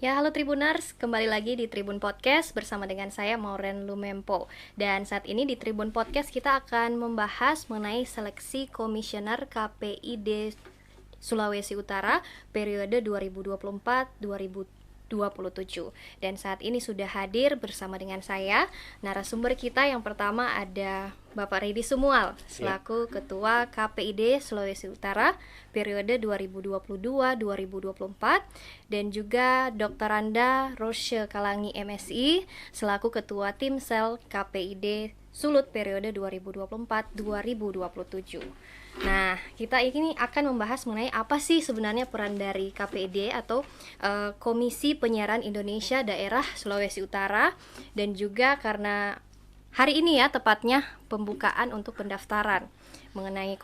Ya, halo Tribuners, kembali lagi di Tribun Podcast bersama dengan saya Maureen Lumempo. Dan saat ini di Tribun Podcast kita akan membahas mengenai seleksi komisioner KPID Sulawesi Utara periode 2024-2027. Dan saat ini sudah hadir bersama dengan saya narasumber kita. Yang pertama ada Bapak Redi Sumual selaku Ketua KPID Sulawesi Utara periode 2022-2024, dan juga Dr. Randa Roshe Kalangi MSI selaku Ketua Timsel KPID Sulut periode 2024-2027. Nah, kita ini akan membahas mengenai apa sih sebenarnya peran dari KPID atau Komisi Penyiaran Indonesia Daerah Sulawesi Utara, dan juga karena hari ini ya tepatnya pembukaan untuk pendaftaran mengenai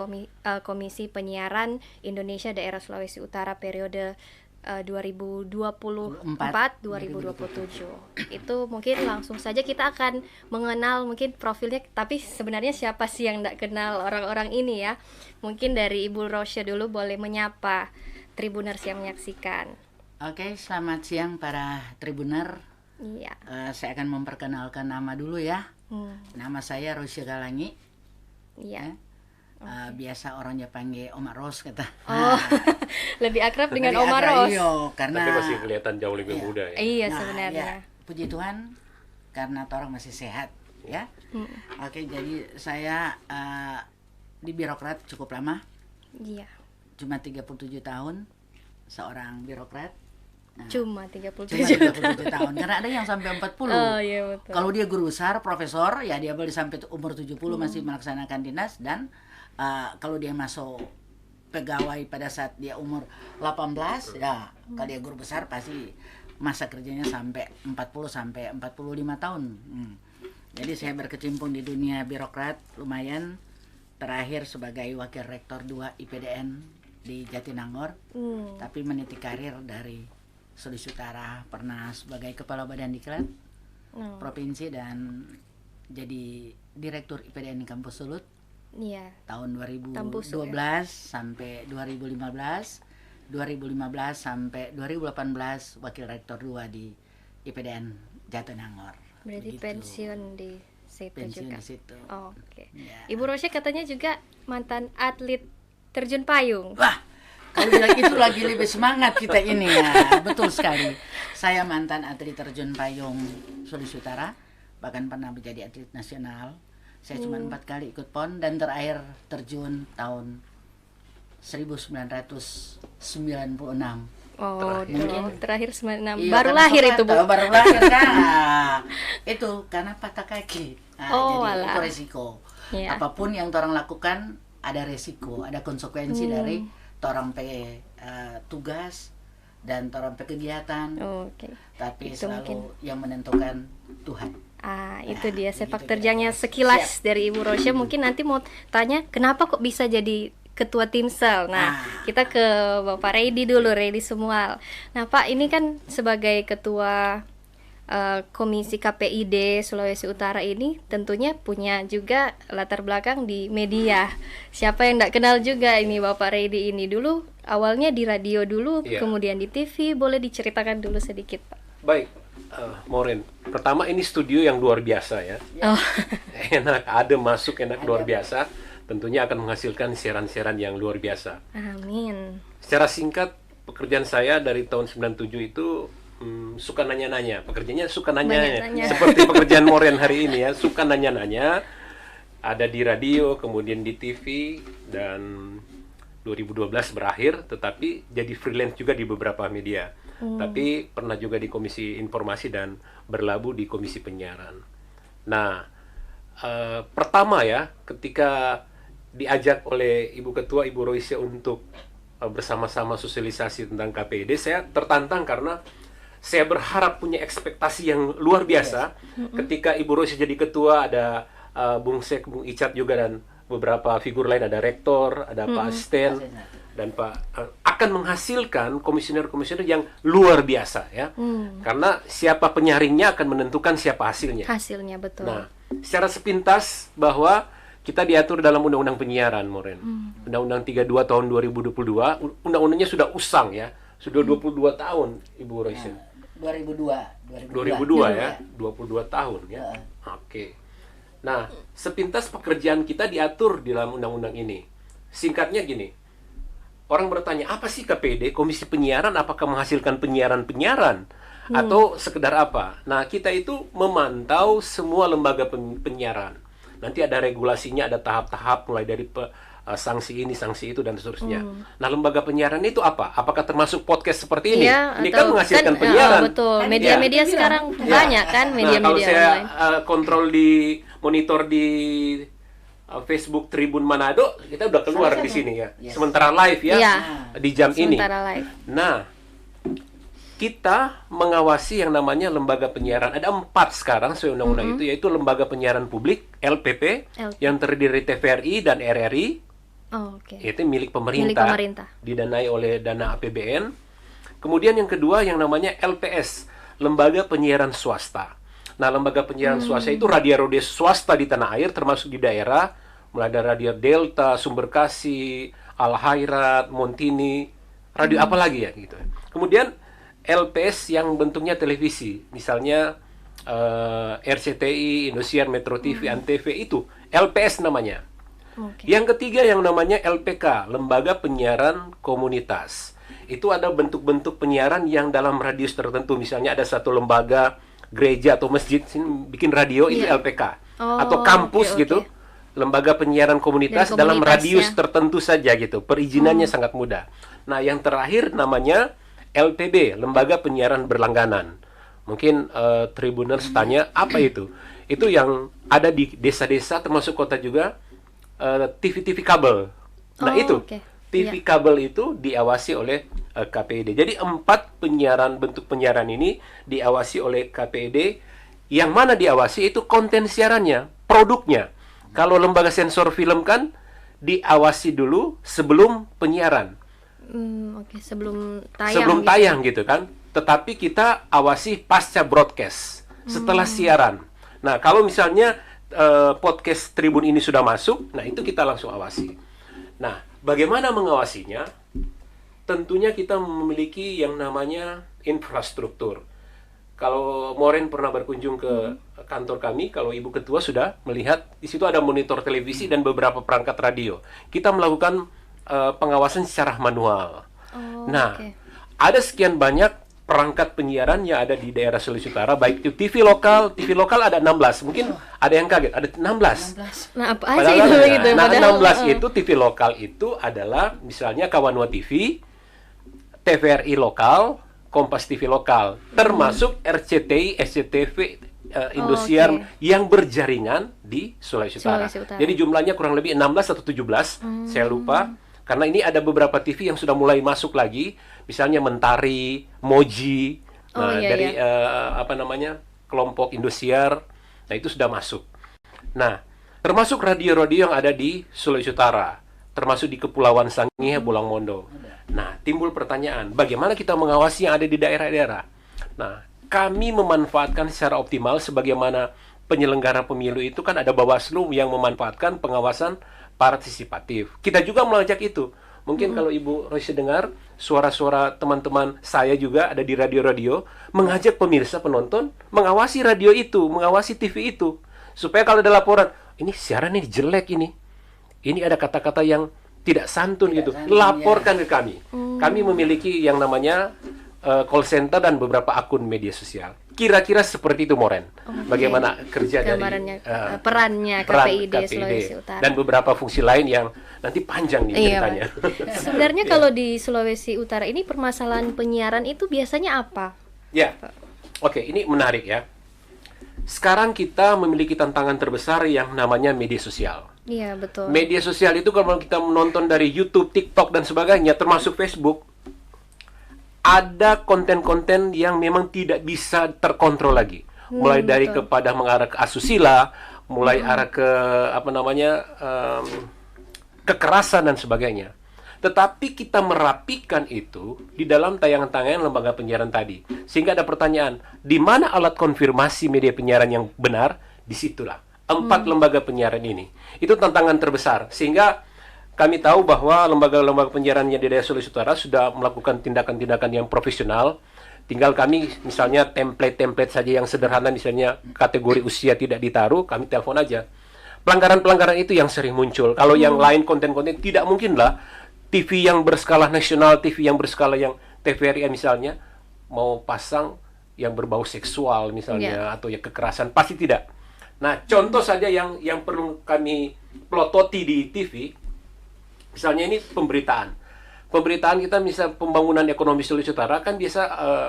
Komisi Penyiaran Indonesia Daerah Sulawesi Utara periode 2024-2027. Itu mungkin langsung saja kita akan mengenal mungkin profilnya, tapi sebenarnya siapa sih yang tidak kenal orang-orang ini ya. Mungkin dari Ibu Roshe dulu boleh menyapa Tribuners yang menyaksikan. Oke, selamat siang para Tribuner. Iya. Saya akan memperkenalkan nama dulu ya. Nama saya Roshe Kalangi. Iya. Biasa orangnya panggil Oma Ros kata. Oh, lebih akrab dengan Oma Ros. Iyo, karena tapi masih kelihatan jauh lebih muda ya. Iya, sebenarnya. Ya, puji Tuhan karena orang masih sehat ya. Oke, jadi saya di birokrat cukup lama. Iya. Cuma 37 tahun seorang birokrat. Cuma 37 tahun. Karena ada yang sampai 40. Oh iya, betul. Kalau dia guru besar, profesor, ya dia boleh sampai umur 70 masih melaksanakan dinas. Dan kalau dia masuk pegawai pada saat dia umur 18, ya kalau dia guru besar pasti masa kerjanya sampai 40 sampai 45 tahun. Jadi saya berkecimpung di dunia birokrat lumayan. Terakhir sebagai wakil rektor 2 IPDN di Jatinangor. Tapi meniti karir dari Sulawesi Utara, pernah sebagai kepala badan diklat provinsi dan jadi direktur IPDN di Kampus Sulut. Iya. Tahun 2012 ya? Sampai 2015 sampai 2018 wakil rektor 2 di IPDN Jatinangor. Berarti begitu. pensiun di situ Pensiun juga. di situ. Oh, oke. Ya. Ibu Roshe katanya juga mantan atlet terjun payung. Wah, kalau bilang itu lagi lebih semangat kita ini ya. Betul sekali. Saya mantan atlet terjun payung Sulawesi Utara, bahkan pernah menjadi atlet nasional. Saya cuma 4 kali ikut PON dan terakhir terjun tahun 1996. Oh, terakhir 96. Iya, Baru karena lahir itu, Bu. baru lahir kan. Itu karena patah kaki. Oh, jadi alah. itu resiko. Iya. Apapun yang orang lakukan ada resiko, ada konsekuensi dari orang tugas dan orang kegiatan. Oke. Tapi Itu selalu mungkin. yang menentukan Tuhan. Itu dia sepak begitu terjangnya kira-kira. sekilas dari Ibu Roshe. Mungkin nanti mau tanya kenapa kok bisa jadi ketua Timsel. Nah, kita ke Bapak Redi dulu, Redi Sumual. Nah, Pak, ini kan sebagai ketua Komisi KPID Sulawesi Utara ini tentunya punya juga latar belakang di media. Siapa yang tidak kenal juga ini Bapak Redi ini, dulu awalnya di radio dulu, Iya. kemudian di TV. Boleh diceritakan dulu sedikit, Pak? Baik, Maureen. Pertama ini studio yang luar biasa ya. Oh. Enak, ada masuk enak luar biasa. Tentunya akan menghasilkan siaran-siaran yang luar biasa. Amin. Secara singkat, pekerjaan saya dari tahun 97 itu suka nanya-nanya. Pekerjaannya suka nanya-nanya. Banyak nanya. Seperti pekerjaan Maureen hari ini ya, suka nanya-nanya. Ada di radio, kemudian di TV, dan 2012 berakhir, tetapi jadi freelance juga di beberapa media. Tapi pernah juga di Komisi Informasi dan berlabuh di Komisi Penyiaran. Nah, pertama ya, ketika diajak oleh Ibu Ketua, Ibu Roshe untuk bersama-sama sosialisasi tentang KPID, saya tertantang karena saya berharap punya ekspektasi yang luar biasa. Ketika Ibu Roshe jadi ketua, ada Bung Sek, Bung Icat juga, dan beberapa figur lain, ada rektor, ada Pak Asisten, dan Pak akan menghasilkan komisioner-komisioner yang luar biasa ya. Karena siapa penyaringnya akan menentukan siapa hasilnya. Hasilnya betul. Nah, secara sepintas bahwa kita diatur dalam Undang-Undang Penyiaran, Maureen. Undang-Undang 32 tahun 2022, undang-undangnya sudah usang ya. Sudah 22 tahun, Ibu Roshe. 2002 ya, 22 tahun ya. Oke. Nah, sepintas pekerjaan kita diatur di dalam undang-undang ini. Singkatnya gini. Orang bertanya, apa sih KPD, Komisi Penyiaran, apakah menghasilkan penyiaran atau sekedar apa? Nah, kita itu memantau semua lembaga penyiaran. Nanti ada regulasinya, ada tahap-tahap mulai dari sanksi ini, sanksi itu, dan seterusnya. Nah, lembaga penyiaran itu apa? Apakah termasuk podcast seperti ini? Iya, Ini kan menghasilkan penyiaran. Betul, media-media sekarang banyak kan, Nah, kalau media-media saya online. kontrol di monitor di Facebook Tribun Manado, kita udah keluar di sini ya. Yes. Sementara live ya, Iya. di jam ini. Sementara live. Nah, kita mengawasi yang namanya lembaga penyiaran. Ada 4 sekarang sesuai undang-undang itu, yaitu lembaga penyiaran publik (LPP) yang terdiri dari TVRI dan RRI. Oh, oke. Itu milik pemerintah, didanai oleh dana APBN. Kemudian yang kedua yang namanya LPS, lembaga penyiaran swasta. Nah, lembaga penyiaran swasta itu radio-radio swasta di tanah air, termasuk di daerah, mulai dari Radio Delta, Sumber Kasih, Al Khairat, Montini, radio apa lagi ya gitu. Kemudian LPS yang bentuknya televisi, misalnya RCTI, Indosiar, Metro TV, Antv, itu LPS namanya. Yang ketiga yang namanya LPK, Lembaga Penyiaran Komunitas. Itu ada bentuk-bentuk penyiaran yang dalam radius tertentu, misalnya ada satu lembaga gereja atau masjid bikin radio, itu LPK. Atau kampus gitu, lembaga penyiaran komunitas dalam radius tertentu saja gitu. Perizinannya sangat mudah. Nah, yang terakhir namanya LPB, Lembaga Penyiaran Berlangganan. Mungkin Tribuners tanya, apa itu? Itu yang ada di desa-desa termasuk kota juga, TV-TV kabel. Nah, itu TV kabel itu diawasi oleh KPID. Jadi 4 bentuk penyiaran ini diawasi oleh KPID. Yang mana diawasi itu konten siarannya, produknya. Kalau lembaga sensor film kan diawasi dulu sebelum penyiaran. Sebelum tayang. Sebelum tayang gitu kan. Tetapi kita awasi pasca broadcast, setelah siaran. Nah, kalau misalnya podcast Tribun ini sudah masuk, nah itu kita langsung awasi. Nah, bagaimana mengawasinya? Tentunya kita memiliki yang namanya infrastruktur. Kalau Moren pernah berkunjung ke kantor kami, kalau Ibu Ketua sudah melihat, di situ ada monitor televisi dan beberapa perangkat radio. Kita melakukan pengawasan secara manual. Ada sekian banyak perangkat penyiaran yang ada di daerah Sulawesi Utara, baik itu TV lokal ada 16. Mungkin ada yang kaget, ada 16. Nah, apa aja itu gitu? Nah, 16 itu TV lokal itu adalah misalnya Kawanua TV, TVRI lokal, Kompas TV lokal, termasuk RCTI, SCTV, Indosiar yang berjaringan di Sulawesi Utara. Jadi jumlahnya kurang lebih 16 atau 17, saya lupa. Karena ini ada beberapa TV yang sudah mulai masuk lagi, misalnya Mentari, Moji, dari kelompok Indosiar, nah itu sudah masuk. Nah, termasuk radio-radio yang ada di Sulawesi Utara, termasuk di Kepulauan Sangihe, Bolang Mondo. Nah, timbul pertanyaan, bagaimana kita mengawasi yang ada di daerah-daerah? Nah, kami memanfaatkan secara optimal sebagaimana penyelenggara pemilu itu kan ada Bawaslu yang memanfaatkan pengawasan partisipatif. Kita juga melacak itu. Mungkin kalau Ibu Rosi dengar suara-suara teman-teman saya juga ada di radio-radio mengajak pemirsa penonton mengawasi radio itu, mengawasi TV itu. Supaya kalau ada laporan, ini siaran ini jelek ini. Ini ada kata-kata yang tidak santun gitu. Laporkan ke kami. Kami memiliki yang namanya call center dan beberapa akun media sosial. Kira-kira seperti itu, Moren. Bagaimana kerja dari perannya KPID Sulawesi Utara dan beberapa fungsi lain yang nanti panjang nih ceritanya. Sebenarnya kalau di Sulawesi Utara ini permasalahan penyiaran itu biasanya apa? Ya, oke, ini menarik ya. Sekarang kita memiliki tantangan terbesar yang namanya media sosial. Iya, betul. Media sosial itu kalau kita menonton dari YouTube, TikTok dan sebagainya, termasuk Facebook, ada konten-konten yang memang tidak bisa terkontrol lagi. Mulai dari kepada mengarah ke asusila, mulai arah ke kekerasan dan sebagainya. Tetapi kita merapikan itu di dalam tayangan-tayangan lembaga penyiaran tadi. Sehingga ada pertanyaan, di mana alat konfirmasi media penyiaran yang benar? Disitulah 4 lembaga penyiaran ini. Itu tantangan terbesar. Sehingga kami tahu bahwa lembaga-lembaga penyiaran yang di daerah Sulawesi Utara sudah melakukan tindakan-tindakan yang profesional Tinggal kami misalnya template-template saja yang sederhana, misalnya kategori usia tidak ditaruh, kami telepon aja. Pelanggaran-pelanggaran itu yang sering muncul. Kalau yang lain konten-konten tidak mungkin lah TV yang berskala nasional, TV yang berskala yang TVRI misalnya mau pasang yang berbau seksual misalnya atau ya kekerasan, pasti tidak. Nah, contoh saja yang perlu kami pelototi di TV, misalnya ini pemberitaan. Pemberitaan kita misal pembangunan ekonomi Sulawesi Utara kan biasa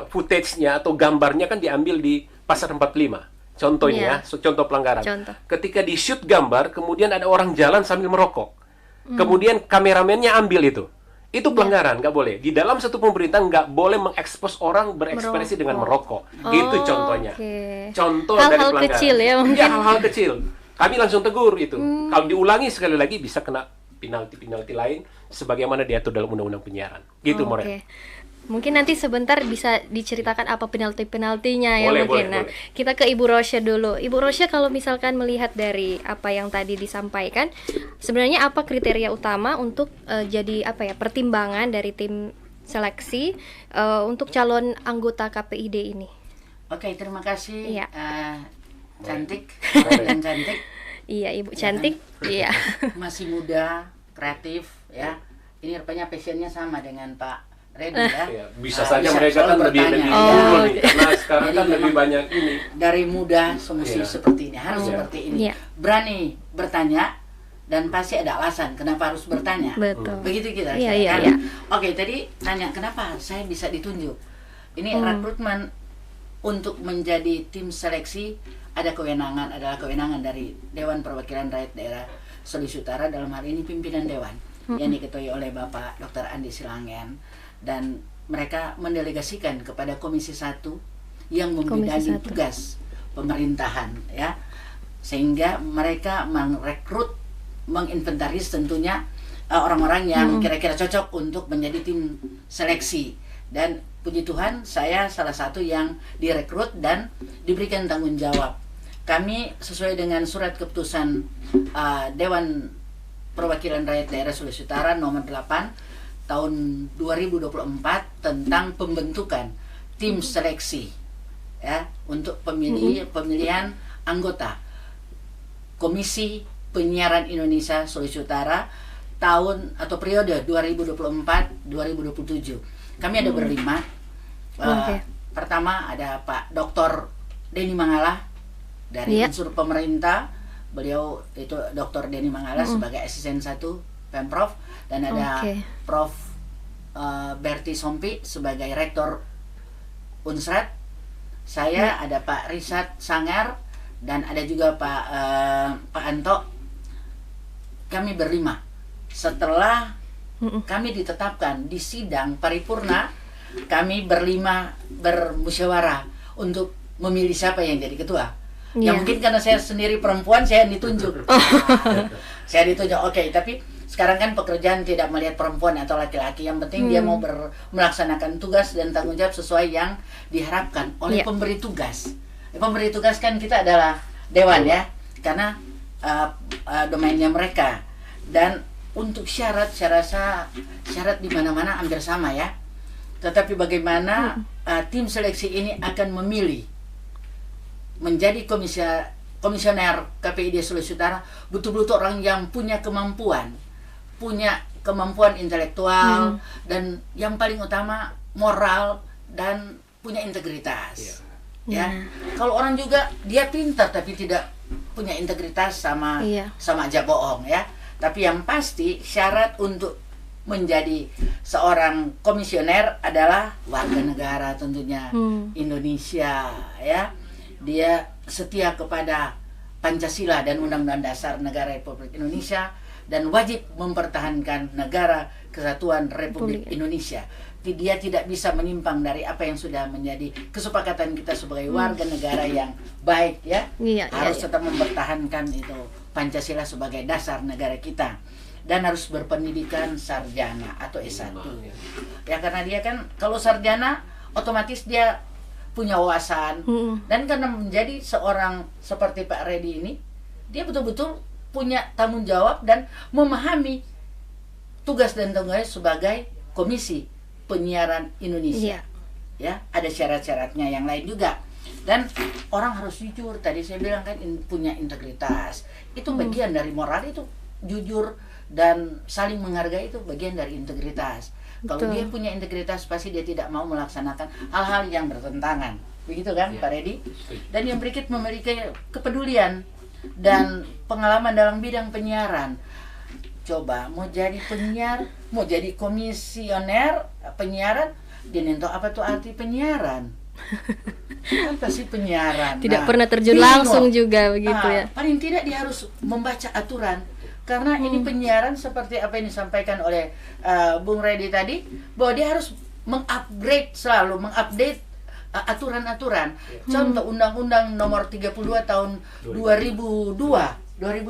footage-nya atau gambarnya kan diambil di Pasar 45. Contohnya, contoh pelanggaran. Contoh. Ketika di shoot gambar, kemudian ada orang jalan sambil merokok. Kemudian kameramennya ambil itu. Itu pelanggaran, nggak boleh. Di dalam satu pemerintahan nggak boleh mengekspos orang berekspresi dengan merokok. Itu contohnya. Contoh hal-hal dari pelanggaran. kecil ya mungkin. Ya, hal-hal kecil. Kami langsung tegur itu. Kalau diulangi sekali lagi bisa kena penalti-penalti lain sebagaimana diatur dalam Undang-Undang Penyiaran. Gitu, More. Mungkin nanti sebentar bisa diceritakan apa penalti-penaltinya ya Boleh, mungkin. Nah, boleh. kita ke Ibu Rosya dulu. Ibu Rosya, kalau misalkan melihat dari apa yang tadi disampaikan, sebenarnya apa kriteria utama untuk jadi apa ya pertimbangan dari tim seleksi untuk calon anggota KPID ini? Oke, terima kasih. Iya. Cantik dan cantik. Iya, Ibu cantik. Iya. Masih muda, kreatif ya. Ini rupanya passionnya sama dengan Pak Redi ya. Ya, bisa saja mereka kan selalu lebih bertanya. unggul Oh, nih, karena sekarang Jadi kan lebih memang banyak ini. Dari muda semesti Iya. seperti ini, harus Iya. seperti ini. Iya. Berani bertanya dan pasti ada alasan kenapa harus bertanya. Betul. Begitu kita Iya, kan? iya, iya. Oke, tadi tanya kenapa saya bisa ditunjuk. Ini rekrutmen untuk menjadi tim seleksi adalah kewenangan dari Dewan Perwakilan Rakyat Daerah Sulawesi Utara, dalam hal ini pimpinan dewan yang diketuai oleh Bapak Dr. Andi Silangen, dan mereka mendelegasikan kepada Komisi 1 yang membidangi tugas pemerintahan ya, sehingga mereka merekrut, menginventaris tentunya orang-orang yang kira-kira cocok untuk menjadi tim seleksi. Dan puji Tuhan, saya salah satu yang direkrut dan diberikan tanggung jawab. Kami sesuai dengan surat keputusan Dewan Perwakilan Rakyat Daerah Sulawesi Utara nomor 8 tahun 2024 tentang pembentukan tim seleksi ya untuk pemilihan anggota Komisi Penyiaran Indonesia Sulawesi Utara tahun atau periode 2024-2027. Kami ada berlima. Pertama ada Pak Dr. Denny Mangala dari unsur pemerintah. Beliau itu Dr. Denny Mangala sebagai asisten 1 Pemprov, dan ada Prof. Berti Sompi sebagai rektor Unsrat. Saya ada Pak Risat Sangar dan ada juga Pak Anto. Kami berlima. Setelah kami ditetapkan di sidang paripurna, kami berlima bermusyawarah untuk memilih siapa yang jadi ketua. Ya mungkin karena saya sendiri perempuan, saya ditunjuk. Saya ditunjuk. Oke, tapi sekarang kan pekerjaan tidak melihat perempuan atau laki-laki, yang penting dia mau melaksanakan tugas dan tanggung jawab sesuai yang diharapkan oleh pemberi tugas. Pemberi tugas kan kita adalah dewan ya, karena domainnya mereka. Dan untuk syarat, saya rasa syarat di mana-mana hampir sama ya. Tetapi bagaimana tim seleksi ini akan memilih menjadi komisioner KPID Sulawesi Utara, betul-betul orang yang punya kemampuan intelektual, dan yang paling utama moral dan punya integritas. Ya, kalau orang juga dia pintar tapi tidak punya integritas sama aja bohong ya. Tapi yang pasti syarat untuk menjadi seorang komisioner adalah warga negara tentunya Indonesia ya. Dia setia kepada Pancasila dan Undang-Undang Dasar Negara Republik Indonesia, dan wajib mempertahankan negara kesatuan Republik Indonesia. Dia tidak bisa menyimpang dari apa yang sudah menjadi kesepakatan kita sebagai warga negara yang baik ya. Harus tetap mempertahankan itu Pancasila sebagai dasar negara kita, dan harus berpendidikan sarjana atau S1. Ya, karena dia kan kalau sarjana otomatis dia punya wawasan, dan karena menjadi seorang seperti Pak Redi ini, dia betul-betul punya tanggung jawab dan memahami tugas dan tanggung jawab sebagai Komisi Penyiaran Indonesia. ya, ada syarat-syaratnya yang lain juga. Dan orang harus jujur, tadi saya bilang kan punya integritas. Itu bagian dari moral, itu jujur dan saling menghargai, itu bagian dari integritas. Kalau dia punya integritas, pasti dia tidak mau melaksanakan hal-hal yang bertentangan. Begitu kan, Pak Redi? Dan yang berikut memiliki kepedulian dan pengalaman dalam bidang penyiaran. Coba mau jadi penyiar, mau jadi komisioner penyiaran, dia nento apa tuh arti penyiaran? Apa sih penyiaran? Tidak pernah terjun langsung juga begitu ya. Paling tidak dia harus membaca aturan. Karena ini penyiaran seperti apa yang disampaikan oleh Bung Redi tadi, bahwa dia harus mengupgrade selalu, mengupdate aturan-aturan. Contoh Undang-Undang Nomor 32 Tahun 2002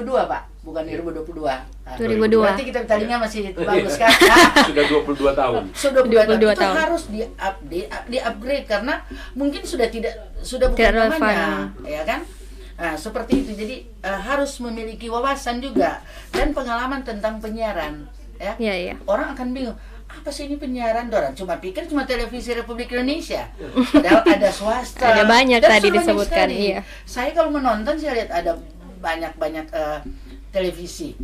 Pak, bukan 2022. 2002. Berarti kita tadinya masih bagus kan? Sudah 22 tahun. Sudah 22 tahun. Itu harus di-upgrade karena mungkin sudah bukan Tidak namanya, ya kan? Nah, seperti itu. Jadi harus memiliki wawasan juga dan pengalaman tentang penyiaran, ya. Iya. Orang akan bingung, apa sih ini penyiaran? Orang cuma pikir cuma televisi Republik Indonesia. Padahal ada swasta. Ada banyak dan tadi banyak disebutkan, sekali. iya. Saya kalau menonton saya lihat ada banyak televisi.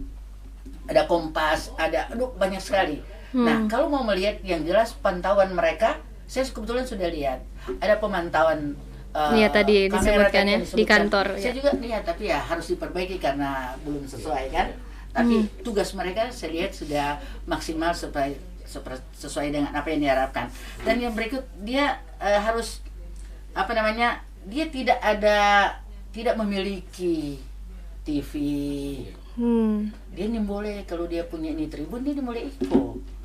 Ada Kompas, ada banyak sekali. Nah, kalau mau melihat yang jelas pantauan mereka, saya kebetulan sudah lihat. Ada pemantauan Iya tadi kamera disebutkan tadi ya yang di disebutkan. kantor. Saya juga lihat, tapi ya harus diperbaiki karena belum sesuai kan. Tapi tugas mereka saya lihat sudah maksimal sesuai dengan apa yang diharapkan. Dan yang berikut dia harus dia tidak memiliki TV. Dia ini boleh, kalau dia punya ini Tribun, dia boleh ikut.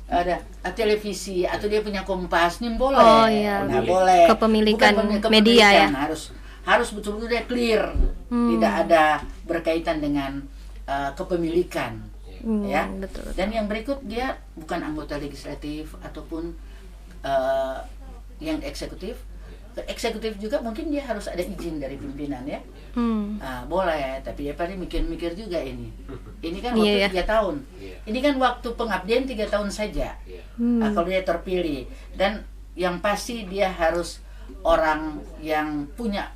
Ada televisi atau dia punya Kompas, nih boleh. Oh iya. Nah, boleh. Kepemilikan Bukan media ya. Harus betul-betul dia clear. Tidak ada berkaitan dengan kepemilikan. Ya. Betul. Dan yang berikut dia bukan anggota legislatif ataupun yang eksekutif. Eksekutif juga mungkin dia harus ada izin dari pimpinan ya. Boleh, tapi dia paling mikir-mikir juga ini. Ini kan waktu 3 tahun. Ini kan waktu pengabdian 3 tahun saja. Kalau dia terpilih, dan yang pasti dia harus orang yang punya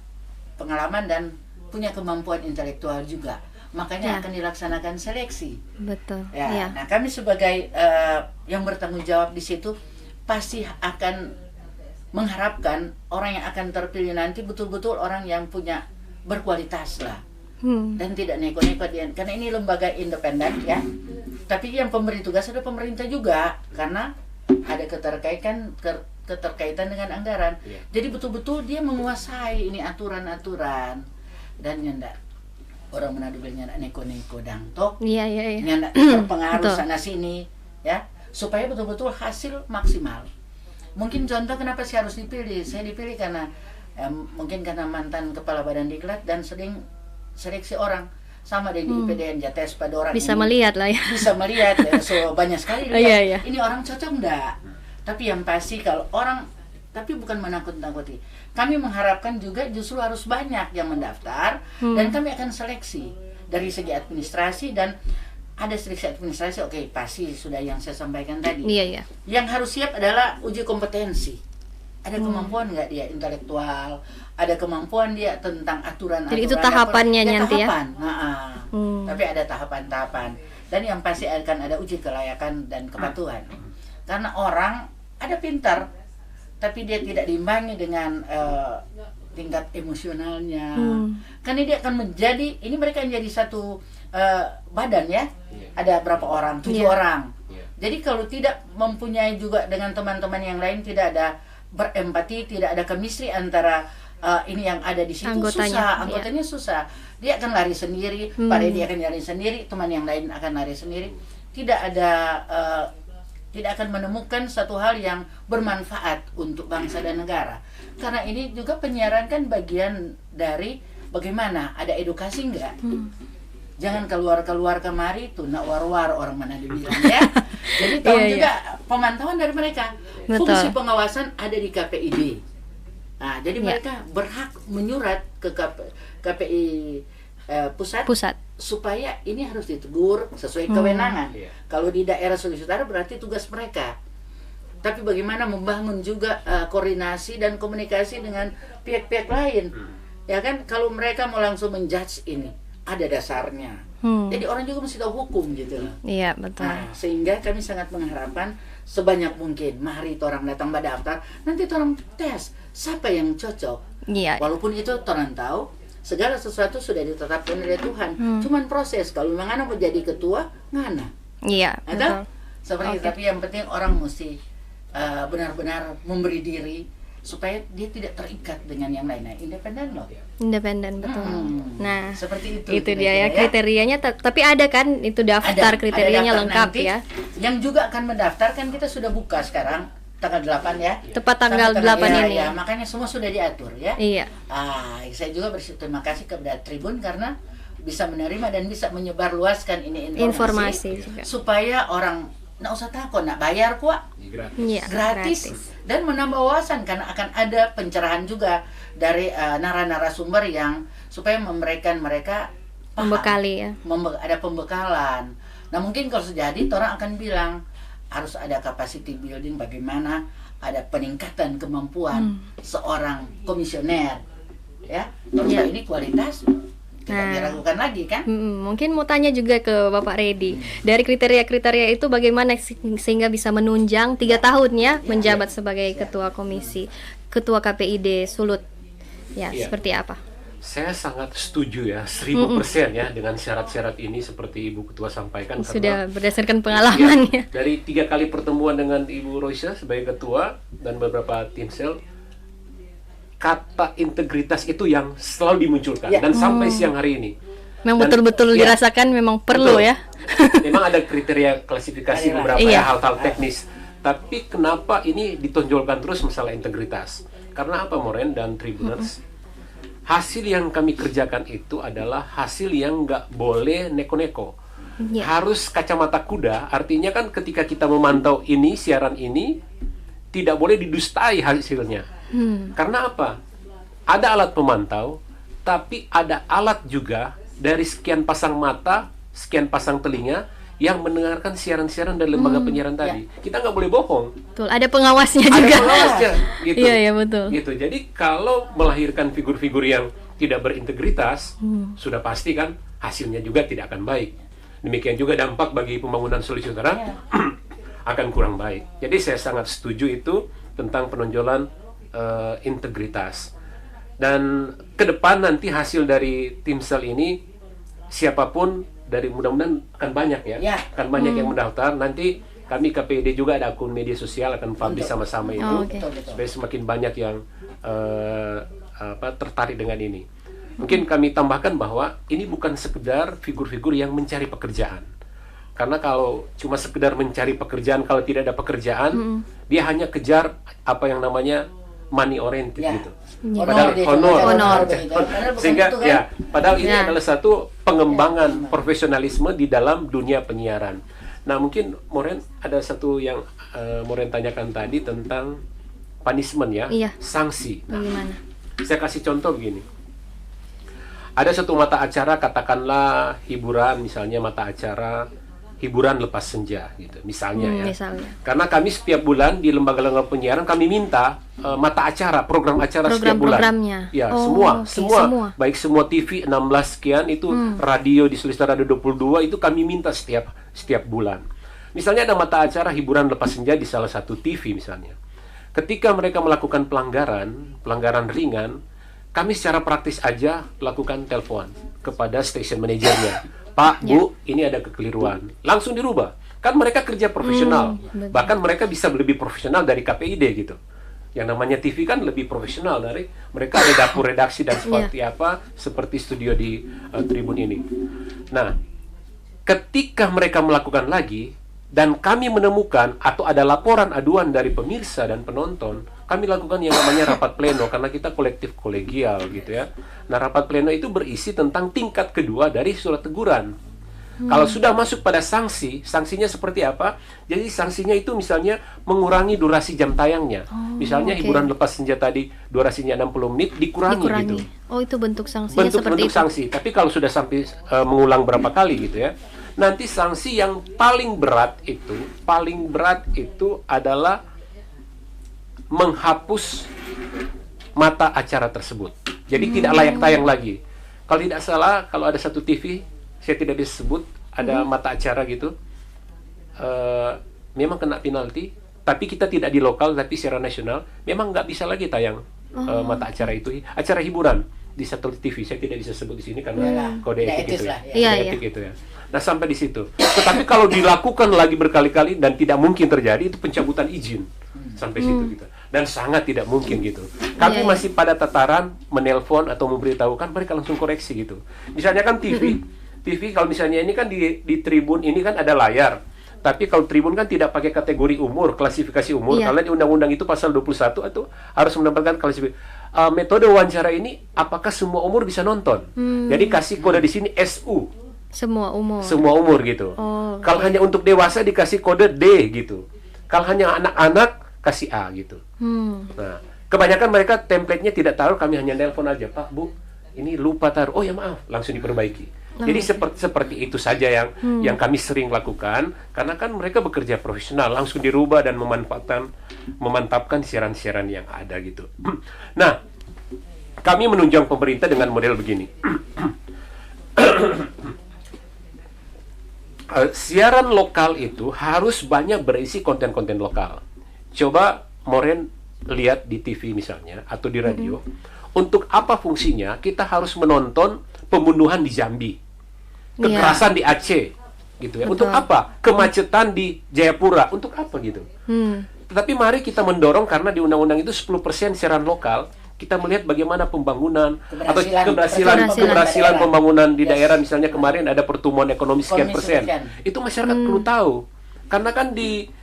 pengalaman dan punya kemampuan intelektual juga. Makanya akan dilaksanakan seleksi. Betul. Ya. Nah, kami sebagai yang bertanggung jawab di situ pasti akan mengharapkan orang yang akan terpilih nanti betul-betul orang yang punya berkualitas lah, dan tidak neko-neko dia, karena ini lembaga independen ya. Tapi yang pemberi tugas ada pemerintah juga, karena ada keterkaitan dengan anggaran. Jadi betul-betul dia menguasai ini aturan-aturan, dan nyanda orang Manado bilangnya neko-neko dangtok. Iya. Nyanda terpengaruh sana sini ya, supaya betul-betul hasil maksimal. Mungkin contoh kenapa saya harus dipilih. Saya dipilih karena mungkin karena mantan kepala badan diklat dan sering seleksi orang sama dengan IPDN Jates pada orang bisa ini. melihat lah ya. Bisa melihat ya. So banyak sekali lihat. Iya. Ini orang cocok enggak? Tapi yang pasti kalau orang, tapi bukan menakut-nakuti. Kami mengharapkan juga justru harus banyak yang mendaftar dan kami akan seleksi dari segi administrasi, dan ada seleksi administrasi, oke, pasti sudah yang saya sampaikan tadi. Iya. Yang harus siap adalah uji kompetensi. Ada kemampuan nggak dia intelektual, ada kemampuan dia tentang aturan. Jadi itu tahapannya nanti ya. Tapi ada tahapan-tahapan. Dan yang pasti akan ada uji kelayakan dan kepatuhan. Karena orang ada pintar, tapi dia tidak diimbangi dengan tingkat emosionalnya. Karena dia akan menjadi, ini mereka menjadi satu badan ya. Ada berapa orang? 7 orang. Jadi kalau tidak mempunyai juga dengan teman-teman yang lain, tidak ada berempati, tidak ada chemistry antara ini yang ada di situ, anggotanya susah. Dia akan lari sendiri, Pak Redi akan lari sendiri, teman yang lain akan lari sendiri. Tidak akan menemukan satu hal yang bermanfaat untuk bangsa dan negara. Karena ini juga penyiaran kan bagian dari bagaimana, ada edukasi enggak? Jangan keluar kemari tuh nak war-war orang mana dibilang ya. Jadi tahu juga pemantauan dari mereka. Fungsi pengawasan ada di KPID. Nah, jadi mereka berhak menyurat ke KPI pusat supaya ini harus ditegur sesuai kewenangan. Kalau di daerah Sulawesi Utara berarti tugas mereka. tapi bagaimana membangun juga koordinasi dan komunikasi dengan pihak-pihak lain. Ya kan, kalau mereka mau langsung menjudge ini, ada dasarnya. Jadi orang juga mesti tahu hukum gitu loh. Iya, betul. Nah, sehingga kami sangat mengharapkan sebanyak mungkin, mari orang datang mendaftar, nanti orang tes siapa yang cocok. Iya. Walaupun itu orang tahu segala sesuatu sudah ditetapkan oleh Tuhan. Cuman proses, kalau memang anak mau jadi ketua, ngana. Iya, Ada? betul. Seperti tapi yang penting orang mesti benar-benar memberi diri supaya dia tidak terikat dengan yang lainnya, independen loh. Independen, betul. Nah, Seperti itu. itu dia ya kriterianya. Tapi ada kan itu daftar kriterianya daftar lengkap nanti. ya. Yang juga akan mendaftar kan kita sudah buka sekarang tanggal 8 ya. Tepat tanggal Sampai 8 ya, ini. ya, makanya semua sudah diatur ya. Iya. Saya juga berterima kasih kepada Tribun karena bisa menerima dan bisa menyebarluaskan ini informasi juga. supaya orang nggak usah takut, nak bayar kok, Iya, gratis. Dan menambah wawasan karena akan ada pencerahan juga dari narasumber yang supaya memberikan mereka paham. Membekali ya. Ada pembekalan. Nah mungkin kalau sejadi orang akan bilang harus ada capacity building, bagaimana ada peningkatan kemampuan seorang komisioner, ya. Terus ini kualitas tidak diragukan lagi kan? Mungkin mau tanya juga ke Bapak Redi, dari kriteria-kriteria itu bagaimana sehingga bisa menunjang 3 tahun ya menjabat sebagai ketua komisi, ketua KPID Sulut ya, seperti apa? Saya sangat setuju ya, 1000% ya dengan syarat-syarat ini seperti Ibu Ketua sampaikan. Sudah berdasarkan pengalaman ya. Dari 3 kali pertemuan dengan Ibu Roisya sebagai ketua dan beberapa tim sel, kata integritas itu yang selalu dimunculkan dan sampai siang hari ini. Memang betul-betul dirasakan memang perlu ya. Memang ada kriteria klasifikasi beberapa hal-hal teknis. Tapi kenapa ini ditonjolkan terus masalah integritas? Karena apa Moren dan Tribuners? Hasil yang kami kerjakan itu adalah hasil yang nggak boleh neko-neko. Harus kacamata kuda, artinya kan ketika kita memantau ini, siaran ini, tidak boleh didustai hasilnya. Karena apa? Ada alat pemantau, tapi ada alat juga dari sekian pasang mata, sekian pasang telinga yang mendengarkan siaran-siaran dari lembaga penyiaran tadi. Kita nggak boleh bohong. Betul, ada pengawasnya Ada juga. pengawasnya, gitu. Iya, betul. Gitu. Jadi kalau melahirkan figur-figur yang tidak berintegritas, sudah pasti kan hasilnya juga tidak akan baik. Demikian juga dampak bagi pembangunan Sulawesi Utara akan kurang baik. Jadi saya sangat setuju itu tentang penonjolan integritas. Dan ke depan nanti hasil dari Timsel ini siapapun dari mudah-mudahan akan banyak ya, akan banyak yang mendaftar. Nanti kami KPID juga ada akun media sosial akan publish sama-sama itu supaya semakin banyak yang tertarik dengan ini. Mungkin kami tambahkan bahwa ini bukan sekedar figur-figur yang mencari pekerjaan. Karena kalau cuma sekedar mencari pekerjaan, kalau tidak ada pekerjaan, dia hanya kejar apa yang namanya money oriented gitu. Padahal honor. Sehingga ya, padahal ini adalah satu pengembangan profesionalisme di dalam dunia penyiaran. Nah, mungkin Moren ada satu yang Moren tanyakan tadi tentang punishment ya, sanksi. Bagaimana? Saya kasih contoh begini. Ada satu mata acara, katakanlah hiburan, misalnya mata acara hiburan lepas senja gitu misalnya ya. Misalnya. Karena kami setiap bulan di lembaga-lembaga penyiaran kami minta mata acara, program acara setiap bulan. Ya, semua. Baik semua TV 16 sekian itu radio di Sulawesi Utara ada 22 itu kami minta setiap bulan. Misalnya ada mata acara hiburan lepas senja di salah satu TV misalnya. Ketika mereka melakukan pelanggaran ringan, kami secara praktis aja lakukan telepon kepada station manajernya. Pak, Bu, ini ada kekeliruan. Langsung dirubah. Kan mereka kerja profesional. Bahkan mereka bisa lebih profesional dari KPID gitu. Yang namanya TV kan lebih profesional dari mereka ada dapur redaksi dan seperti apa, seperti studio di Tribun ini. Nah, ketika mereka melakukan lagi dan kami menemukan atau ada laporan aduan dari pemirsa dan penonton, kami lakukan yang namanya rapat pleno karena kita kolektif kolegial gitu ya. Nah, rapat pleno itu berisi tentang tingkat kedua dari surat teguran. Kalau sudah masuk pada sanksinya seperti apa? Jadi sanksinya itu misalnya mengurangi durasi jam tayangnya. Misalnya hiburan lepas senja tadi durasinya 60 menit dikurangi. Gitu. Oh, itu bentuk sanksinya seperti itu. Sanksi. Tapi kalau sudah sampai mengulang berapa kali gitu ya. Nanti sanksi yang paling berat itu adalah menghapus mata acara tersebut. Jadi tidak layak tayang lagi. Kalau tidak salah, kalau ada satu TV, saya tidak bisa sebut, ada mata acara gitu, memang kena penalti, tapi kita tidak di lokal, tapi secara nasional, memang nggak bisa lagi tayang mata acara itu, acara hiburan di satelit TV. Saya tidak bisa sebut di sini karena kode etik itu ya. Iya, Kode etik itu ya. Nah, sampai di situ. Tetapi kalau dilakukan lagi berkali-kali dan tidak mungkin terjadi, itu pencabutan izin. Sampai situ gitu. Dan sangat tidak mungkin gitu. Kami masih pada tataran menelpon atau memberitahukan, mereka langsung koreksi gitu. Misalnya kan TV kalau misalnya ini kan di tribun ini kan ada layar. Tapi kalau tribun kan tidak pakai kategori umur, klasifikasi umur. Karena di undang-undang itu pasal 21 itu harus mendapatkan klasifikasi. Metode wawancara ini apakah semua umur bisa nonton? Jadi kasih kode di sini SU. Semua umur. Semua umur gitu. Kalau hanya untuk dewasa dikasih kode D gitu. Kalau hanya anak-anak kasih A gitu. Nah, kebanyakan mereka template-nya tidak taruh, kami hanya nelpon aja, Pak, Bu, ini lupa taruh. Oh ya maaf, langsung diperbaiki. Jadi seperti itu saja yang kami sering lakukan, karena kan mereka bekerja profesional, langsung dirubah dan memantapkan siaran-siaran yang ada gitu. Nah, kami menunjang pemerintah dengan model begini. Siaran lokal itu harus banyak berisi konten-konten lokal. Coba Moren lihat di TV misalnya atau di radio, untuk apa fungsinya kita harus menonton pembunuhan di Jambi, kekerasan di Aceh, gitu ya. Untuk apa? Kemacetan di Jayapura, untuk apa gitu? Tetapi mari kita mendorong, karena di undang-undang itu 10% siaran lokal. Kita melihat bagaimana pembangunan atau keberhasilan pembangunan di daerah. Misalnya kemarin ada pertumbuhan ekonomi sekian persen. Itu masyarakat perlu tahu. Karena kan di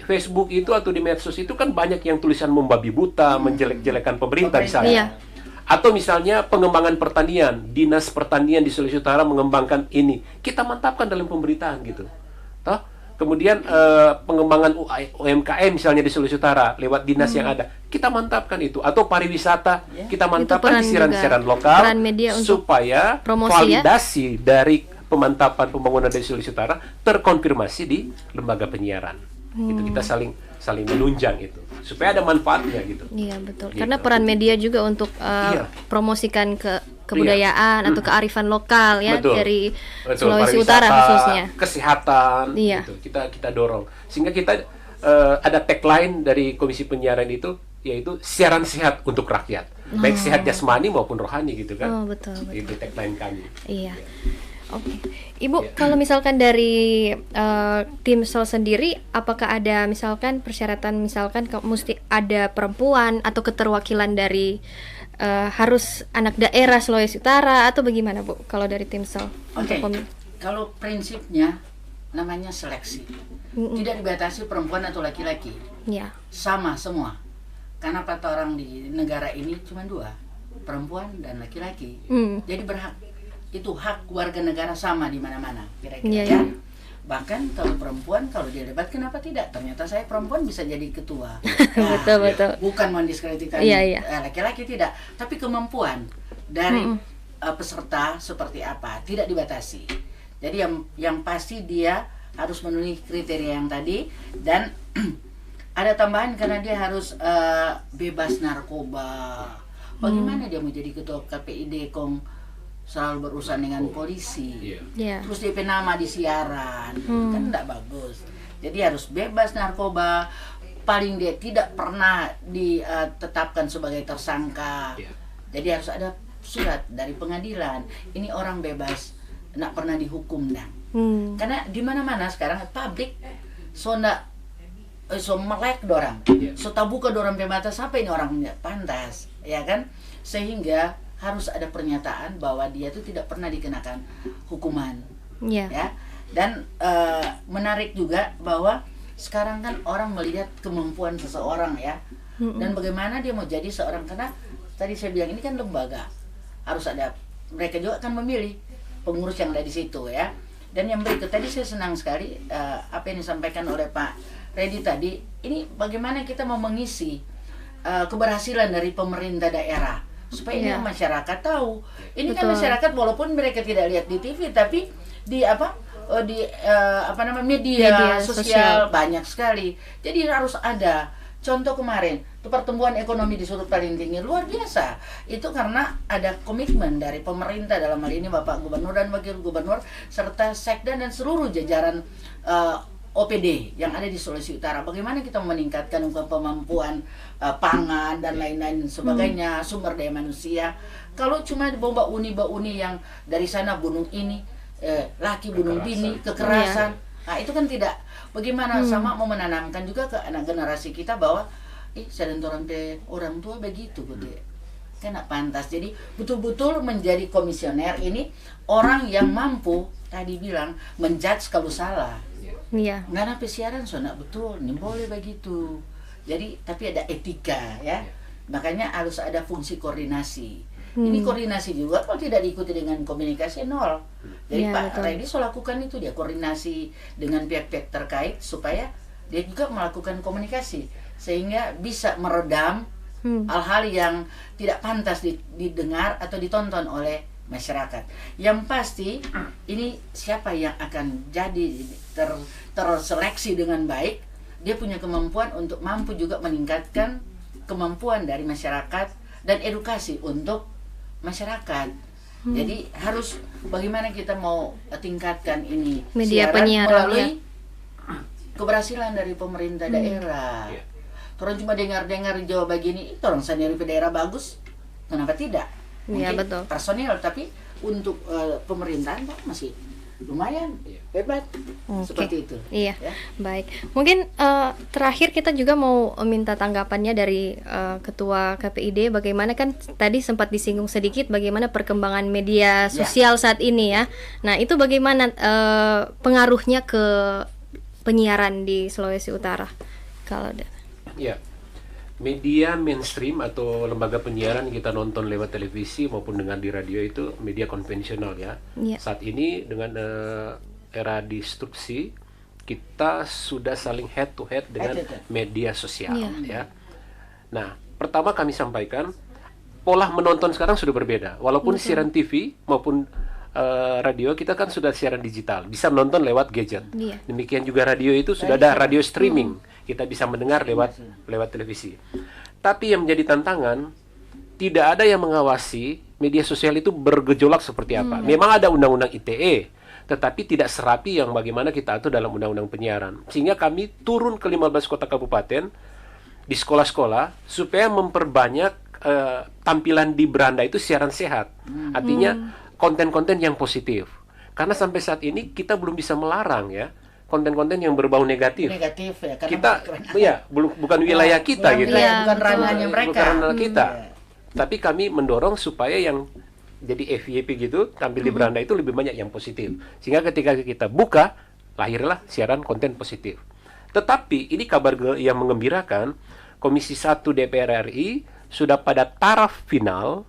Facebook itu atau di medsos itu kan banyak yang tulisan membabi buta, menjelek-jelekan pemerintah misalnya. Atau misalnya pengembangan pertanian, Dinas Pertanian di Sulawesi Utara mengembangkan ini. Kita mantapkan dalam pemberitaan gitu. Toh? Kemudian pengembangan UMKM misalnya di Sulawesi Utara lewat dinas yang ada, kita mantapkan itu. Atau pariwisata, kita mantapkan di siaran-siaran lokal supaya validasi dari pemantapan pembangunan dari Sulawesi Utara terkonfirmasi di lembaga penyiaran. Itu kita saling menunjang itu supaya ada manfaatnya gitu. Iya betul. Gitu. Karena peran media juga untuk promosikan kebudayaan atau kearifan lokal ya. Betul. Dari Sulawesi Utara khususnya. Kesehatan gitu. Kita dorong sehingga kita ada tagline dari Komisi Penyiaran itu, yaitu siaran sehat untuk rakyat. Baik sehat jasmani maupun rohani gitu kan. Betul. Itu tagline kami. Iya. Oke, Ibu, kalau misalkan dari Timsel sendiri, apakah ada misalkan persyaratan, misalkan mesti ada perempuan atau keterwakilan dari harus anak daerah Sulawesi Utara atau bagaimana, Bu? Kalau dari Timsel? Oke, kalau prinsipnya namanya seleksi, tidak dibatasi perempuan atau laki-laki, sama semua. Karena kata orang di negara ini cuma 2, perempuan dan laki-laki. Jadi berhak. Itu hak warga negara sama di mana-mana kira-kira ya. Bahkan kalau perempuan, kalau dia debat, kenapa tidak? Ternyata saya perempuan bisa jadi ketua. Betul. Bukan mendiskreditkan laki-laki, tidak. Tapi kemampuan dari peserta seperti apa tidak dibatasi. Jadi yang pasti dia harus memenuhi kriteria yang tadi, dan ada tambahan karena dia harus bebas narkoba. Bagaimana dia mau jadi ketua KPID selalu berurusan dengan polisi, terus DP nama di siaran, kan tidak bagus. Jadi harus bebas narkoba, paling dia tidak pernah ditetapkan sebagai tersangka. Jadi harus ada surat dari pengadilan, ini orang bebas, tidak pernah dihukum dah. Karena di mana-mana sekarang publik so melek dorang, so tabuka dorang pemata sampai ini orang pantas, ya kan? Sehingga harus ada pernyataan bahwa dia itu tidak pernah dikenakan hukuman, ya. Dan menarik juga bahwa sekarang kan orang melihat kemampuan seseorang ya, dan bagaimana dia mau jadi seorang, karena tadi saya bilang ini kan lembaga, harus ada, mereka juga akan memilih pengurus yang ada di situ ya. Dan yang berikut tadi saya senang sekali apa yang disampaikan oleh Pak Redi tadi, ini bagaimana kita mau mengisi keberhasilan dari pemerintah daerah supaya ini masyarakat tahu. Ini kan masyarakat walaupun mereka tidak lihat di TV, tapi di media sosial banyak sekali. Jadi harus ada contoh kemarin Itu pertumbuhan ekonomi di sudut paling tinggi luar biasa. Itu karena ada komitmen dari pemerintah, dalam hal ini Bapak Gubernur dan Wakil Gubernur serta Sekda dan seluruh jajaran OPD yang ada di Sulawesi Utara. Bagaimana kita meningkatkan kemampuan pangan dan lain-lain sebagainya, sumber daya manusia. Kalau cuma bomba uni yang dari sana bunuh ini, laki bunuh bini, kekerasan. Nah, itu kan tidak. Bagaimana sama mau menanamkan juga ke anak generasi kita bahwa saya dan orang tua begitu gitu. Kan tidak pantas. Jadi betul-betul menjadi komisioner ini orang yang mampu tadi bilang menjudge kalau salah. Iya. Nggak ada siaran soalnya betul, ini boleh begitu. Jadi tapi ada etika ya. Makanya harus ada fungsi koordinasi. Ini koordinasi juga kalau tidak diikuti dengan komunikasi nol. Jadi Pak Reddy lakukan itu, dia koordinasi dengan pihak-pihak terkait supaya dia juga melakukan komunikasi sehingga bisa meredam hal-hal yang tidak pantas didengar atau ditonton oleh masyarakat. Yang pasti ini siapa yang akan jadi terseleksi dengan baik, dia punya kemampuan untuk mampu juga meningkatkan kemampuan dari masyarakat dan edukasi untuk masyarakat. Jadi harus bagaimana kita mau tingkatkan ini media siaran penyiaran melalui keberhasilan dari pemerintah daerah. Orang cuma dengar-dengar di Jawa begini, orang sendiri di daerah bagus, kenapa tidak? Iya, Mungkin betul. personil, tapi untuk pemerintahan masih lumayan hebat. Seperti itu. Iya, ya. baik. Mungkin terakhir kita juga mau minta tanggapannya dari Ketua KPID. Bagaimana kan tadi sempat disinggung sedikit bagaimana perkembangan media sosial saat ini ya. Nah itu bagaimana pengaruhnya ke penyiaran di Sulawesi Utara? Kalau ada. Ya, media mainstream atau lembaga penyiaran kita nonton lewat televisi maupun dengar di radio itu media konvensional ya. Saat ini dengan era distruksi kita sudah saling head to head dengan media sosial ya. Nah, pertama kami sampaikan pola menonton sekarang sudah berbeda. Walaupun siaran TV maupun radio kita kan sudah siaran digital, bisa menonton lewat gadget. Demikian juga radio itu sudah ada radio streaming, kita bisa mendengar lewat televisi. Tapi yang menjadi tantangan, tidak ada yang mengawasi media sosial itu bergejolak seperti apa. Memang ada undang-undang ITE, tetapi tidak serapi yang bagaimana kita atur dalam undang-undang penyiaran. Sehingga kami turun ke 15 kota kabupaten di sekolah-sekolah supaya memperbanyak tampilan di beranda itu siaran sehat. Artinya konten-konten yang positif. Karena sampai saat ini kita belum bisa melarang ya konten-konten yang berbau negatif. Negatif ya, karena kita bukan wilayah kita gitu. Bukan ranahnya mereka. Bukan ranah kita. Tapi kami mendorong supaya yang jadi FYP gitu tampil di beranda itu lebih banyak yang positif. Sehingga ketika kita buka, lahirlah siaran konten positif. Tetapi ini kabar yang menggembirakan, Komisi 1 DPR RI sudah pada taraf final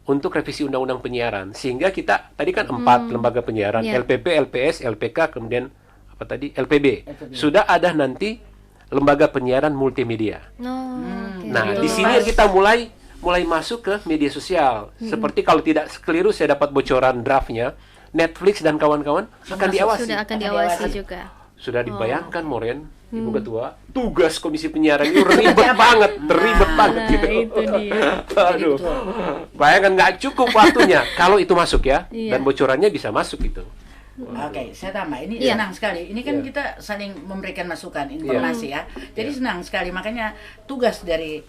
untuk revisi undang-undang penyiaran, sehingga kita tadi kan 4 lembaga penyiaran, LPP, LPS, LPK, kemudian apa tadi LPB. Sudah ada nanti lembaga penyiaran multimedia. Nah, di sini kita mulai masuk ke media sosial. Seperti kalau tidak keliru saya dapat bocoran draftnya, Netflix dan kawan-kawan akan diawasi. Sudah akan diawasi juga. Sudah dibayangkan Moren, Ibu Ketua, tugas Komisi Penyiaran itu ribet banget, ribet banget gitu. Itu dia. Aduh, bayangkan nggak cukup waktunya. Kalau itu masuk ya, dan bocorannya bisa masuk gitu. Oke, saya tambah. Ini senang sekali. Ini kan kita saling memberikan masukan, informasi ya. Jadi senang sekali. Makanya tugas dari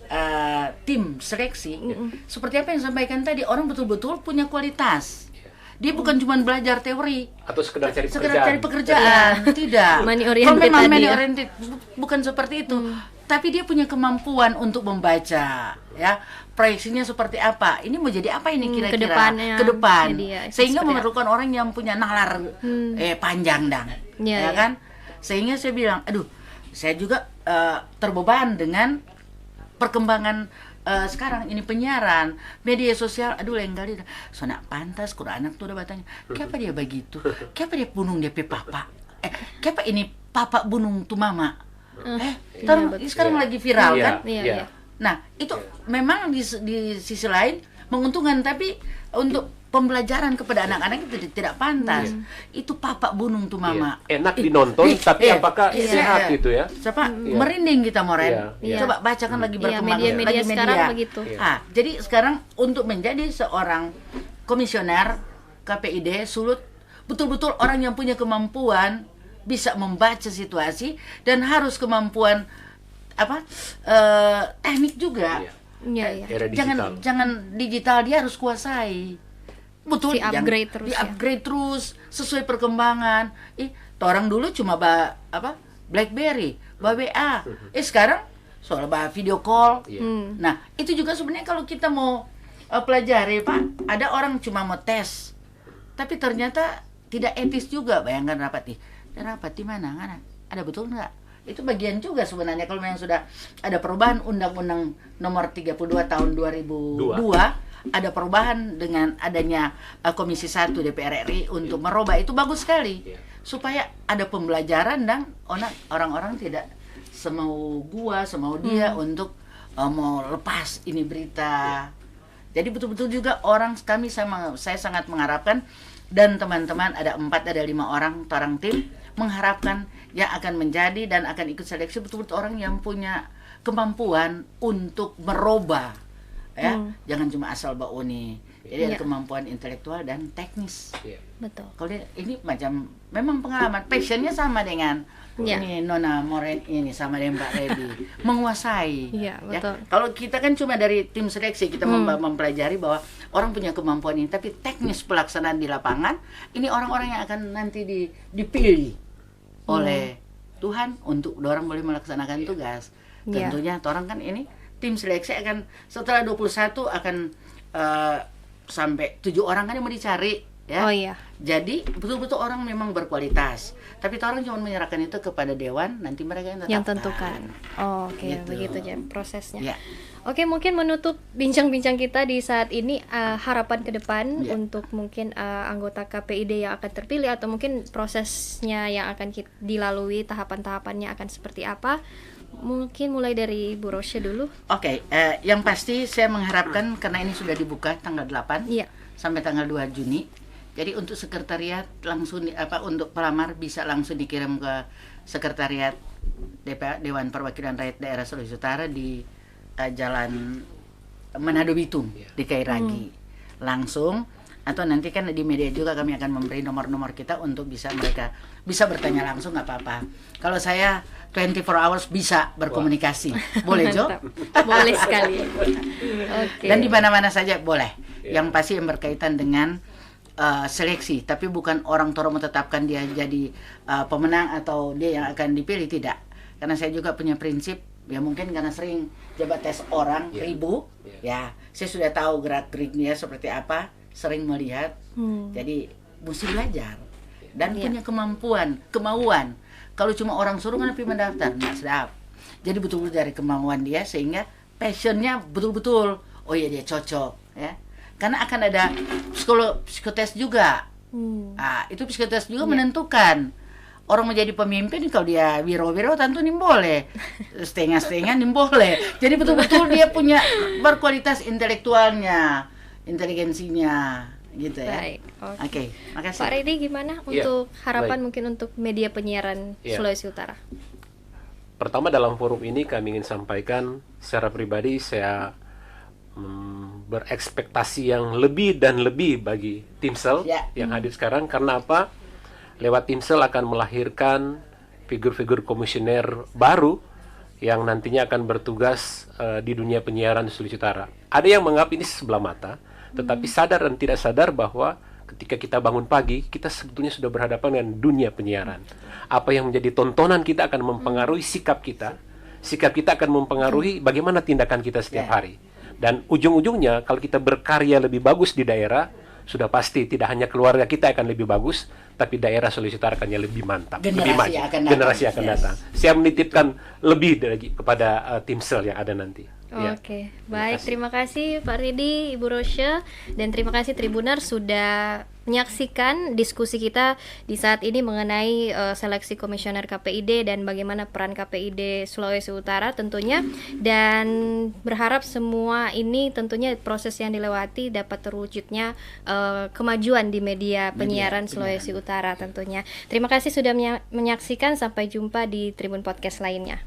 tim seleksi seperti apa yang disampaikan tadi, orang betul-betul punya kualitas. Dia bukan cuma belajar teori atau sekedar cari pekerjaan, tidak. Money oriented. Memang money oriented, bukan seperti itu. Tapi dia punya kemampuan untuk membaca, ya. Proyeksinya seperti apa? Ini mau jadi apa ini kira-kira ke depan? Sehingga memerlukan orang yang punya nalar panjang ya kan? Sehingga saya bilang, aduh, saya juga terbeban dengan perkembangan sekarang ini penyiaran, media sosial, aduh lain kali soalnya pantas kurang anak tuh udah batanya. Kenapa dia begitu? Kenapa dia bunuh dia papa? Kenapa ini papa bunuh tuh mama? Sekarang lagi viral kan? Nah, itu memang di sisi lain menguntungkan, tapi untuk pembelajaran kepada anak-anak itu tidak pantas. Itu papa bunung tuh mama. Iya. Enak dinonton, tapi apakah sehat gitu ya? Siapa merinding kita Moren. Iya. Coba bacakan lagi berkembang media-media lagi sekarang begitu. Jadi sekarang untuk menjadi seorang komisioner KPID Sulut, betul-betul orang yang punya kemampuan bisa membaca situasi dan harus kemampuan teknik juga. Iya. Era digital. Jangan digital, dia harus kuasai. Betul, Di-upgrade terus ya. di-upgrade terus sesuai perkembangan. Orang dulu cuma BlackBerry, WA. Sekarang soal video call. Nah, itu juga sebenarnya kalau kita mau pelajari, Pak, ada orang cuma mau tes. Tapi ternyata tidak etis juga. Bayangkan rapat di mana? Ada betul nggak? Itu bagian juga sebenarnya kalau memang sudah ada perubahan Undang-Undang Nomor 32 Tahun 2002, ada perubahan dengan adanya Komisi 1 DPR RI untuk merubah, itu bagus sekali. Supaya ada pembelajaran dan orang-orang tidak semau semau dia untuk mau lepas ini berita. Jadi betul-betul juga saya sangat mengharapkan, dan teman-teman ada 5 orang tim mengharapkan yang akan menjadi dan akan ikut seleksi betul-betul orang yang punya kemampuan untuk merubah, ya. Jangan cuma asal bauni. Jadi ada kemampuan intelektual dan teknis. Betul. Kalau ini macam memang pengalaman, passionnya sama dengan ini Nona Moren ini sama dengan Mbak Rebi, menguasai. Iya, betul. Kalau kita kan cuma dari tim seleksi kita mempelajari bahwa orang punya kemampuan ini, tapi teknis pelaksanaan di lapangan ini orang-orang yang akan nanti dipilih oleh Tuhan untuk orang boleh melaksanakan tugas. Tentunya orang kan ini tim seleksi akan setelah 21 akan sampai 7 orang kan yang mau dicari, ya. Oh iya. Jadi betul-betul orang memang berkualitas. Tapi orang cuma menyerahkan itu kepada dewan, nanti mereka yang tentukan. Oh, oke, Gitu. begitu ya prosesnya. Ya. Oke, mungkin menutup bincang-bincang kita di saat ini, harapan ke depan untuk mungkin anggota KPID yang akan terpilih, atau mungkin prosesnya yang akan dilalui, tahapan-tahapannya akan seperti apa? Mungkin mulai dari Bu Rosya dulu. Oke, yang pasti saya mengharapkan karena ini sudah dibuka tanggal 8 sampai tanggal 2 Juni. Jadi untuk sekretariat langsung untuk pelamar bisa langsung dikirim ke sekretariat Dewan Perwakilan Rakyat Daerah Sulawesi Utara di Jalan Manado Bitung di Kairagi. Langsung, atau nanti kan di media juga kami akan memberi nomor-nomor kita untuk mereka bisa bertanya langsung, nggak apa-apa. Kalau saya 24 hours bisa berkomunikasi. Boleh, Jo? Boleh sekali. Dan di mana-mana saja boleh. Yang pasti yang berkaitan dengan seleksi, tapi bukan orang Toro menetapkan dia jadi pemenang atau dia yang akan dipilih, tidak. Karena saya juga punya prinsip, ya mungkin karena sering coba tes orang ribu, ya saya sudah tahu gerak-geriknya seperti apa, sering melihat, jadi mesti belajar dan punya kemauan. Kalau cuma orang suruh kan mendaftar, nggak sedap. Jadi betul-betul dari kemauan dia, sehingga passionnya betul-betul, oh iya dia cocok, ya. Karena akan ada psikotes juga. Itu psikotes juga menentukan. Orang menjadi pemimpin kalau dia wiro-wiro tentu nim boleh, setengah-setengah nim boleh. Jadi betul-betul dia punya berkualitas intelektualnya, inteligensinya, gitu ya. Baik, Oke, makasih. Pak Redi gimana untuk harapan mungkin untuk media penyiaran Sulawesi Utara? Pertama, dalam forum ini kami ingin sampaikan secara pribadi saya berekspektasi yang lebih dan lebih bagi Timsel yang hadir sekarang. Karena apa? Lewat Timsel akan melahirkan figur-figur komisioner baru yang nantinya akan bertugas di dunia penyiaran di Sulawesi Utara. Ada yang menganggap ini sebelah mata, tetapi sadar dan tidak sadar bahwa ketika kita bangun pagi, kita sebetulnya sudah berhadapan dengan dunia penyiaran. Apa yang menjadi tontonan kita akan mempengaruhi sikap kita. Sikap kita akan mempengaruhi bagaimana tindakan kita setiap hari. Dan ujung-ujungnya kalau kita berkarya lebih bagus di daerah, sudah pasti tidak hanya keluarga kita akan lebih bagus, tapi daerah Sulawesi Utara akan lebih mantap, lebih maju. Generasi akan datang. Saya menitipkan lebih lagi kepada Timsel yang ada nanti. Oke, baik. Terima kasih Pak Redi, Ibu Rosya, dan terima kasih Tribunar sudah menyaksikan diskusi kita di saat ini mengenai seleksi komisioner KPID dan bagaimana peran KPID Sulawesi Utara tentunya, dan berharap semua ini tentunya proses yang dilewati dapat terwujudnya kemajuan di media penyiaran Sulawesi Utara tentunya. Terima kasih sudah menyaksikan, sampai jumpa di Tribun Podcast lainnya.